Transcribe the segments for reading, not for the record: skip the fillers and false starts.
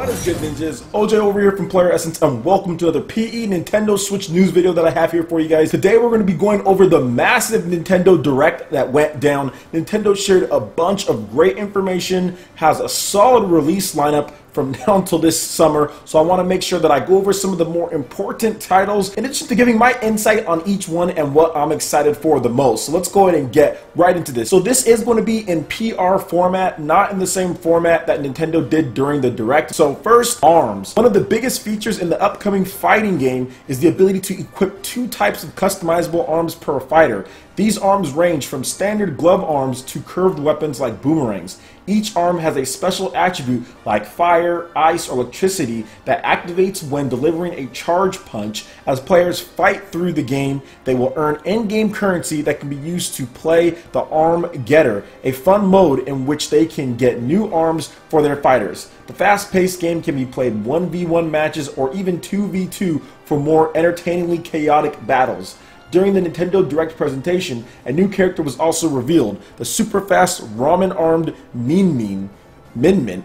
What is good, ninjas? OJ over here from PlayerEssence, and welcome to another PE Nintendo Switch news video that I have here for you guys. Today we're going to be going over the massive Nintendo Direct that went down. Nintendo shared a bunch of great information, has a solid release lineup from now until this summer, so I want to make sure that I go over some of the more important titles in addition to giving my insight on each one and what I'm excited for the most. So let's go ahead and get right into this. So this is going to be in PR format, not in the same format that Nintendo did during the Direct. So first, arms. One of the biggest features in the upcoming fighting game is the ability to equip two types of customizable arms per fighter. These arms range from standard glove arms to curved weapons like boomerangs. Each arm has a special attribute like fire, ice, or electricity that activates when delivering a charge punch. As players fight through the game, they will earn in-game currency that can be used to play the Arm Getter, a fun mode in which they can get new arms for their fighters. The fast-paced game can be played 1v1 matches or even 2v2 for more entertainingly chaotic battles. During the Nintendo Direct presentation, a new character was also revealed, the super fast ramen-armed Min Min.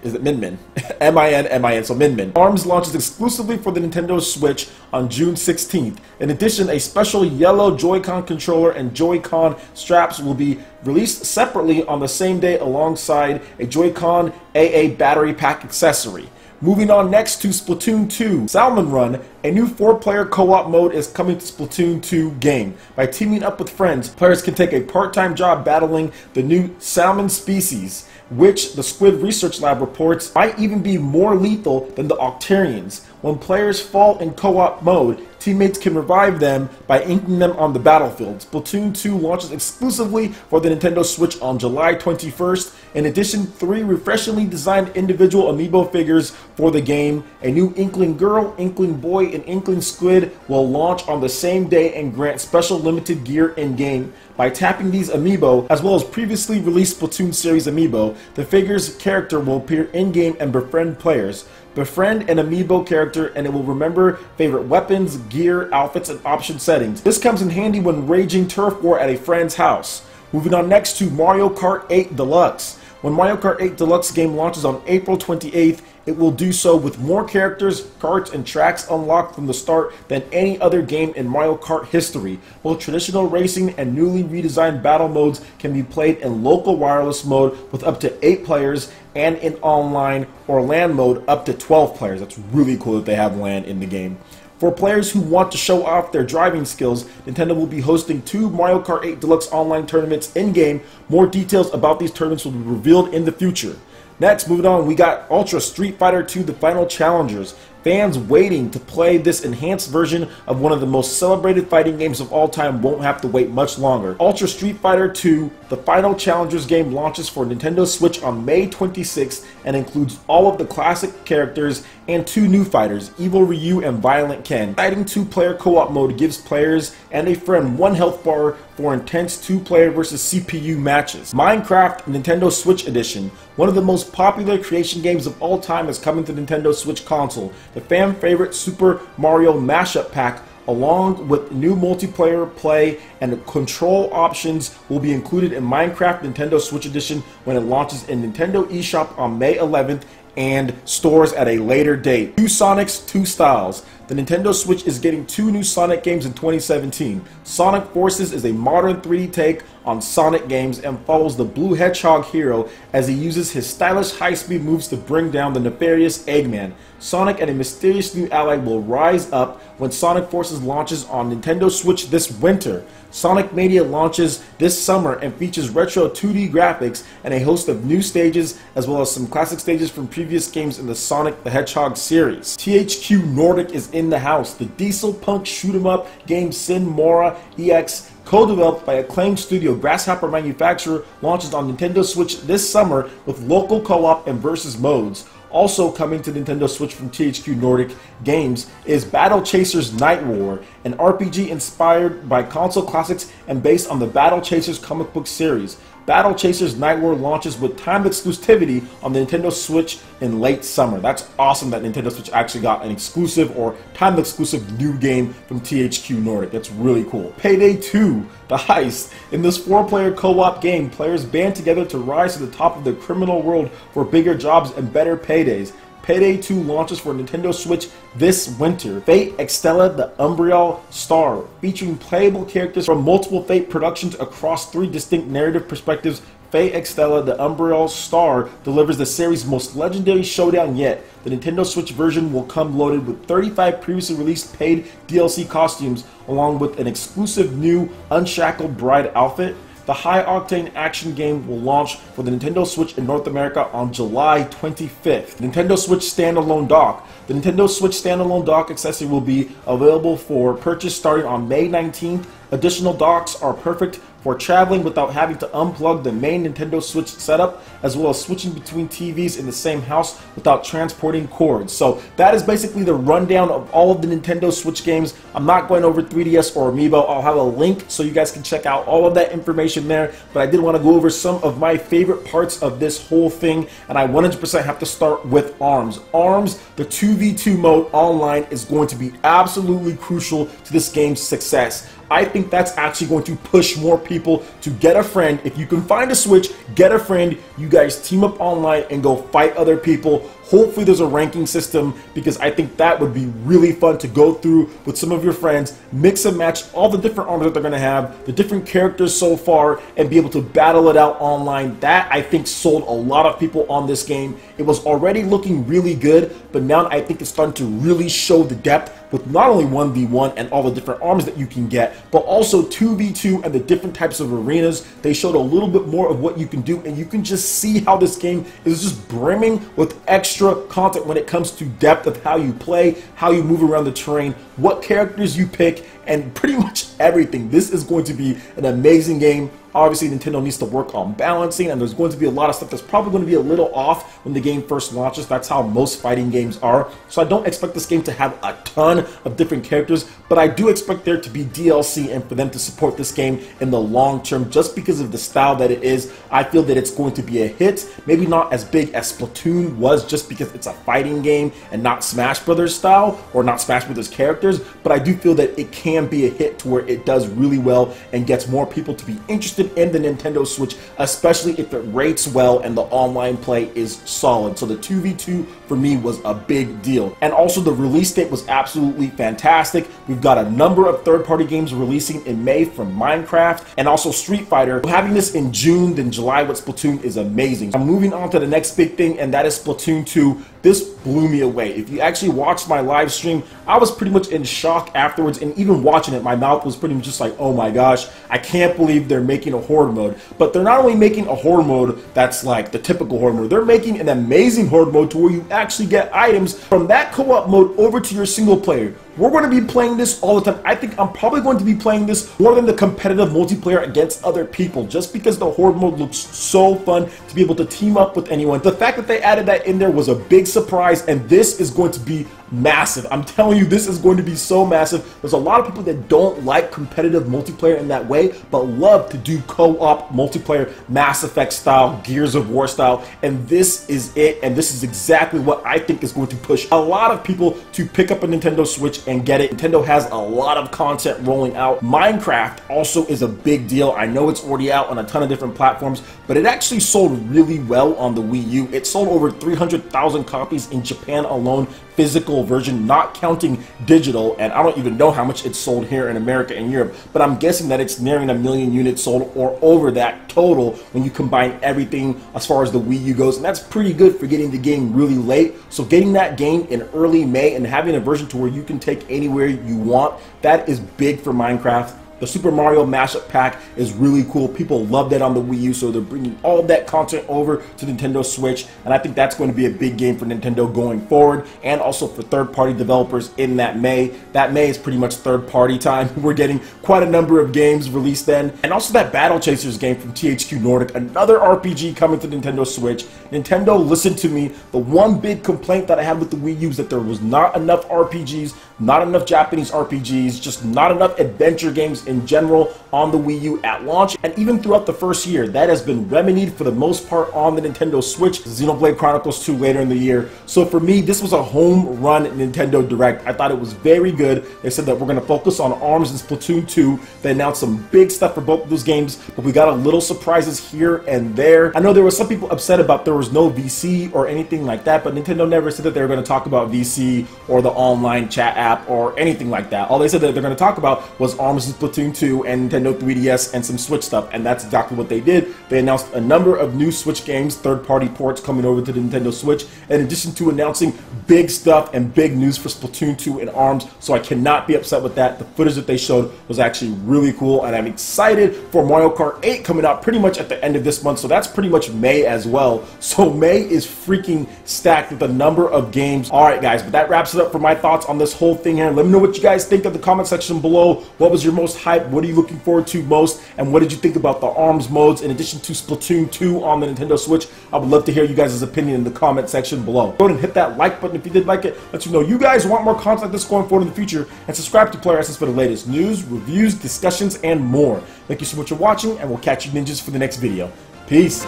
Is it Min Min? M-I-N, so Min Min. ARMS launches exclusively for the Nintendo Switch on June 16th. In addition, a special yellow Joy-Con controller and Joy-Con straps will be released separately on the same day alongside a Joy-Con AA battery pack accessory. Moving on next to Splatoon 2, Salmon Run, a new 4-player co-op mode is coming to Splatoon 2 game. By teaming up with friends, players can take a part-time job battling the new salmon species, which the Squid Research Lab reports might even be more lethal than the Octarians. When players fall in co-op mode, teammates can revive them by inking them on the battlefield. Splatoon 2 launches exclusively for the Nintendo Switch on July 21st. In addition, 3 refreshingly designed individual amiibo figures for the game, a new Inkling Girl, Inkling Boy, and Inkling Squid will launch on the same day and grant special limited gear in-game. By tapping these amiibo, as well as previously released Splatoon series amiibo, the figure's character will appear in-game and befriend players. Befriend an amiibo character and it will remember favorite weapons, gear, outfits, and option settings. This comes in handy when raging turf war at a friend's house. Moving on next to Mario Kart 8 Deluxe. When Mario Kart 8 Deluxe game launches on April 28th, it will do so with more characters, karts, and tracks unlocked from the start than any other game in Mario Kart history. Both traditional racing and newly redesigned battle modes can be played in local wireless mode with up to 8 players and in online or LAN mode up to 12 players. That's really cool that they have LAN in the game. For players who want to show off their driving skills, Nintendo will be hosting 2 Mario Kart 8 Deluxe online tournaments in-game. More details about these tournaments will be revealed in the future. Next, moving on, we got Ultra Street Fighter 2 The Final Challengers. Fans waiting to play this enhanced version of one of the most celebrated fighting games of all time won't have to wait much longer. Ultra Street Fighter 2 The Final Challengers game launches for Nintendo Switch on May 26th and includes all of the classic characters and 2 new fighters, Evil Ryu and Violent Ken. Exciting 2-player co-op mode gives players and a friend 1 health bar for intense 2-player versus CPU matches. Minecraft Nintendo Switch Edition. One of the most popular creation games of all time is coming to Nintendo Switch console. The fan favorite Super Mario Mashup Pack, along with new multiplayer play and control options, will be included in Minecraft Nintendo Switch Edition when it launches in Nintendo eShop on May 11th and stores at a later date. 2 Sonics, 2 styles. The Nintendo Switch is getting 2 new Sonic games in 2017. Sonic Forces is a modern 3D take on Sonic games and follows the Blue Hedgehog hero as he uses his stylish high-speed moves to bring down the nefarious Eggman. Sonic and a mysterious new ally will rise up when Sonic Forces launches on Nintendo Switch this winter. Sonic Mania launches this summer and features retro 2D graphics and a host of new stages, as well as some classic stages from previous games in the Sonic the Hedgehog series. THQ Nordic is in the house. The diesel punk shoot-'em-up game Sin Mora EX, co-developed by acclaimed studio Grasshopper Manufacturer, launches on Nintendo Switch this summer with local co-op and versus modes. Also coming to Nintendo Switch from THQ Nordic Games is Battle Chasers Night War, an RPG inspired by console classics and based on the Battle Chasers comic book series. Battle Chasers Night War launches with timed exclusivity on the Nintendo Switch in late summer. That's awesome that Nintendo Switch actually got an exclusive or timed exclusive new game from THQ Nordic. That's really cool. Payday 2, The Heist. In this 4-player co-op game, players band together to rise to the top of the criminal world for bigger jobs and better paydays. Payday 2 launches for Nintendo Switch this winter. Fate Extella the Umbriel Star, featuring playable characters from multiple Fate productions across 3 distinct narrative perspectives. Fate Extella the Umbriel Star delivers the series' most legendary showdown yet. The Nintendo Switch version will come loaded with 35 previously released paid DLC costumes, along with an exclusive new Unshackled Bride outfit. The high-octane action game will launch for the Nintendo Switch in North America on July 25th. Nintendo Switch Standalone Dock. The Nintendo Switch Standalone Dock accessory will be available for purchase starting on May 19th. Additional docks are perfect for traveling without having to unplug the main Nintendo Switch setup, as well as switching between TVs in the same house without transporting cords. So that is basically the rundown of all of the Nintendo Switch games. I'm not going over 3DS or Amiibo. I'll have a link so you guys can check out all of that information there, but I did want to go over some of my favorite parts of this whole thing, and I 100% have to start with ARMS. ARMS, the 2v2 mode online, is going to be absolutely crucial to this game's success. I think that's actually going to push more people to get a friend. If you can find a Switch, get a friend, you guys team up online and go fight other people. Hopefully there's a ranking system, because I think that would be really fun to go through with some of your friends, mix and match all the different arms that they're going to have, the different characters so far, and be able to battle it out online. That, I think, sold a lot of people on this game. It was already looking really good, but now I think it's starting to really show the depth with not only 1v1 and all the different arms that you can get, but also 2v2 and the different types of arenas. They showed a little bit more of what you can do, and you can just see how this game is just brimming with extra content when it comes to depth of how you play, how you move around the terrain, what characters you pick, and pretty much everything. This is going to be an amazing game. Obviously, Nintendo needs to work on balancing, and there's going to be a lot of stuff that's probably going to be a little off when the game first launches. That's how most fighting games are. So I don't expect this game to have a ton of different characters, but I do expect there to be DLC and for them to support this game in the long term, just because of the style that it is. I feel that it's going to be a hit. Maybe not as big as Splatoon was, just because it's a fighting game and not Smash Brothers style or not Smash Brothers characters, but I do feel that it can be a hit to where it does really well and gets more people to be interested in the Nintendo Switch, especially if it rates well and the online play is solid. So the 2v2 for me was a big deal. And also the release date was absolutely fantastic. We've got a number of third-party games releasing in May from Minecraft and also Street Fighter. Having this in June, then July with Splatoon is amazing. I'm moving on to the next big thing, and that is Splatoon 2. This blew me away. If you actually watched my live stream, I was pretty much in shock afterwards, and even watching it, my mouth was pretty much just like, oh my gosh, I can't believe they're making a Horde mode. But they're not only making a Horde mode that's like the typical Horde mode, they're making an amazing Horde mode to where you actually get items from that co-op mode over to your single player. We're going to be playing this all the time. I think I'm probably going to be playing this more than the competitive multiplayer against other people, just because the Horde mode looks so fun to be able to team up with anyone. The fact that they added that in there was a big surprise, and this is going to be massive. I'm telling you, this is going to be so massive. There's a lot of people that don't like competitive multiplayer in that way, but love to do co-op multiplayer, Mass Effect style, Gears of War style, and this is it, and this is exactly what I think is going to push a lot of people to pick up a Nintendo Switch and get it. Nintendo has a lot of content rolling out. Minecraft also is a big deal. I know it's already out on a ton of different platforms, but it actually sold really well on the Wii U. It sold over 300,000 copies in Japan alone, physical version, not counting digital, and I don't even know how much it sold here in America and Europe, but I'm guessing that it's nearing 1 million units sold or over that total when you combine everything as far as the Wii U goes, and that's pretty good for getting the game really late. So getting that game in early May and having a version to where you can take anywhere you want, that is big for Minecraft. The Super Mario Mashup Pack is really cool. People love that on the Wii U, so they're bringing all of that content over to Nintendo Switch, and I think that's going to be a big game for Nintendo going forward, and also for third-party developers in that May. That May is pretty much third-party time. We're getting quite a number of games released then, and also that Battle Chasers game from THQ Nordic, another RPG coming to Nintendo Switch. Nintendo, listen to me. The one big complaint that I had with the Wii U is that there was not enough RPGs not enough Japanese RPGs, just not enough adventure games in general on the Wii U at launch, and even throughout the first year. That has been remedied for the most part on the Nintendo Switch. Xenoblade Chronicles 2 later in the year. So for me, this was a home run Nintendo Direct. I thought it was very good. They said that we're going to focus on ARMS and Splatoon 2. They announced some big stuff for both of those games, but we got a little surprises here and there. I know there were some people upset about there was no VC or anything like that, but Nintendo never said that they were going to talk about VC or the online chat app or anything like that. All they said that they're going to talk about was ARMS and Splatoon 2 and Nintendo 3DS and some Switch stuff, and that's exactly what they did. They announced a number of new Switch games, third-party ports coming over to the Nintendo Switch, in addition to announcing big stuff and big news for Splatoon 2 and ARMS, so I cannot be upset with that. The footage that they showed was actually really cool, and I'm excited for Mario Kart 8 coming out pretty much at the end of this month, so that's pretty much May as well. So May is freaking stacked with a number of games. Alright guys, but that wraps it up for my thoughts on this whole thing here. Let me know what you guys think in the comment section below. What was your most hype? What are you looking forward to most? And what did you think about the ARMS modes in addition to Splatoon 2 on the Nintendo Switch? I would love to hear you guys' opinion in the comment section below. Go ahead and hit that like button if you did like it. Let you know you guys want more content like this going forward in the future. And subscribe to PlayerEssence for the latest news, reviews, discussions, and more. Thank you so much for watching, and we'll catch you ninjas for the next video. Peace.